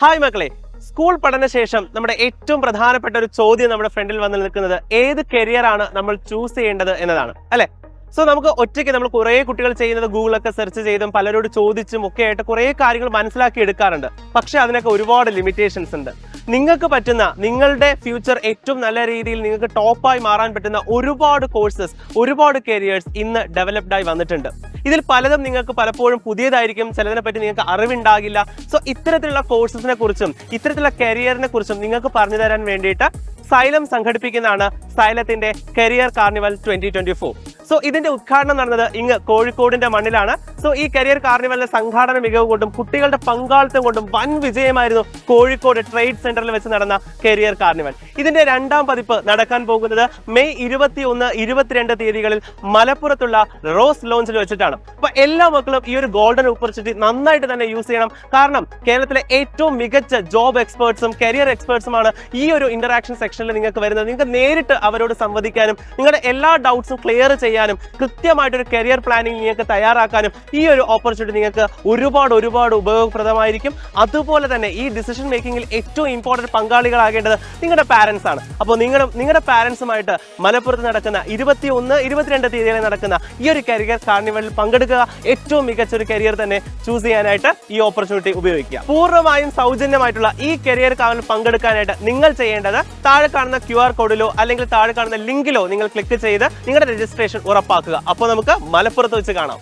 Hi മക്കളെ, school പഠനശേഷം നമ്മുടെ ഏറ്റവും പ്രധാനപ്പെട്ട ഒരു ചോദ്യം നമ്മുടെ ഫ്രണ്ടിൽ വന്ന് നിൽക്കുന്നത് ഏത് കരിയർ ആണ് നമ്മൾ ചൂസ് ചെയ്യേണ്ടത് എന്നതാണ്, അല്ലെ? സോ നമുക്ക് ഒറ്റയ്ക്ക് നമ്മൾ കുറേ കുട്ടികൾ ചെയ്യുന്നത് ഗൂഗിളൊക്കെ സെർച്ച് ചെയ്തും പലരോട് ചോദിച്ചും ഒക്കെ ആയിട്ട് കുറേ കാര്യങ്ങൾ മനസ്സിലാക്കി എടുക്കാറുണ്ട്. പക്ഷെ അതിനൊക്കെ ഒരുപാട് ലിമിറ്റേഷൻസ് ഉണ്ട്. നിങ്ങൾക്ക് പറ്റുന്ന, നിങ്ങളുടെ ഫ്യൂച്ചർ ഏറ്റവും നല്ല രീതിയിൽ നിങ്ങൾക്ക് ടോപ്പായി മാറാൻ പറ്റുന്ന ഒരുപാട് കോഴ്സസ്, ഒരുപാട് കരിയേഴ്സ് ഇന്ന് ഡെവലപ്ഡ് ആയി വന്നിട്ടുണ്ട്. ഇതിൽ പലതും നിങ്ങൾക്ക് പലപ്പോഴും പുതിയതായിരിക്കും, ചിലതിനെ പറ്റി നിങ്ങൾക്ക് അറിവുണ്ടാകില്ല. സോ ഇത്തരത്തിലുള്ള കോഴ്സസിനെ കുറിച്ചും ഇത്തരത്തിലുള്ള കരിയറിനെ കുറിച്ചും നിങ്ങൾക്ക് പറഞ്ഞു തരാൻ വേണ്ടിയിട്ട് സൈലം സംഘടിപ്പിക്കുന്നതാണ് സൈലത്തിന്റെ കരിയർ കാർണിവൽ 2024. സോ ഇതിന്റെ ഉദ്ഘാടനം നടന്നത് ഇങ്ങ് കോഴിക്കോടിന്റെ മണ്ണിലാണ്. സോ ഈ കരിയർ കാർണിവലിന്റെ സംഘാടന മികവ് കൊണ്ടും കുട്ടികളുടെ പങ്കാളിത്തം കൊണ്ടും വൻ വിജയമായിരുന്നു കോഴിക്കോട് ട്രേഡ് സെന്ററിൽ വെച്ച് നടന്ന കരിയർ കാർണിവൽ. ഇതിന്റെ രണ്ടാം പതിപ്പ് നടക്കാൻ പോകുന്നത് മെയ് 21, 22 തീയതികളിൽ മലപ്പുറത്തുള്ള റോസ് ലോഞ്ചിൽ വെച്ചിട്ടാണ്. അപ്പൊ എല്ലാ മക്കളും ഈ ഒരു ഗോൾഡൻ ഓപ്പർച്യൂണിറ്റി നന്നായിട്ട് തന്നെ യൂസ് ചെയ്യണം. കാരണം കേരളത്തിലെ ഏറ്റവും മികച്ച ജോബ് എക്സ്പേർട്സും കരിയർ എക്സ്പേർട്സുമാണ് ഈ ഒരു ഇന്ററാക്ഷൻ സെക്ഷനിൽ നിങ്ങൾക്ക് വരുന്നത്. നിങ്ങൾക്ക് നേരിട്ട് അവരോട് സംവദിക്കാനും നിങ്ങളുടെ എല്ലാ ഡൗട്ട്സും ക്ലിയർ ചെയ്യാനും കൃത്യമായിട്ടൊരു കരിയർ പ്ലാനിങ് നിങ്ങൾക്ക് തയ്യാറാക്കാനും ഈ ഒരു ഓപ്പർച്യൂണിറ്റി നിങ്ങൾക്ക് ഒരുപാട് ഉപയോഗപ്രദമായിരിക്കും. അതുപോലെ തന്നെ ഈ ഡിസിഷൻ മേക്കിംഗിൽ ഏറ്റവും ഇമ്പോർട്ടൻറ്റ് പങ്കാളികളാകേണ്ടത് നിങ്ങളുടെ പാരൻസ് ആണ്. അപ്പോൾ നിങ്ങളുടെ പാരൻസുമായിട്ട് മലപ്പുറത്ത് നടക്കുന്ന 21, 22 തീയതികളിൽ നടക്കുന്ന ഈ ഒരു കരിയർ കാർണിവലിൽ പങ്കെടുക്കുക. ഏറ്റവും മികച്ച ഒരു കരിയർ തന്നെ ചൂസ് ചെയ്യാനായിട്ട് ഈ ഓപ്പർച്യൂണിറ്റി ഉപയോഗിക്കുക. പൂർണ്ണമായും സൗജന്യമായിട്ടുള്ള ഈ കരിയർ കാർണിവലിൽ പങ്കെടുക്കാനായിട്ട് നിങ്ങൾ ചെയ്യേണ്ടത് താഴെ കാണുന്ന QR കോഡിലോ അല്ലെങ്കിൽ താഴെ കാണുന്ന ലിങ്കിലോ നിങ്ങൾ ക്ലിക്ക് ചെയ്ത് നിങ്ങളുടെ രജിസ്ട്രേഷൻ ഉറപ്പാക്കുക. അപ്പോൾ നമുക്ക് മലപ്പുറത്ത് വെച്ച് കാണാം.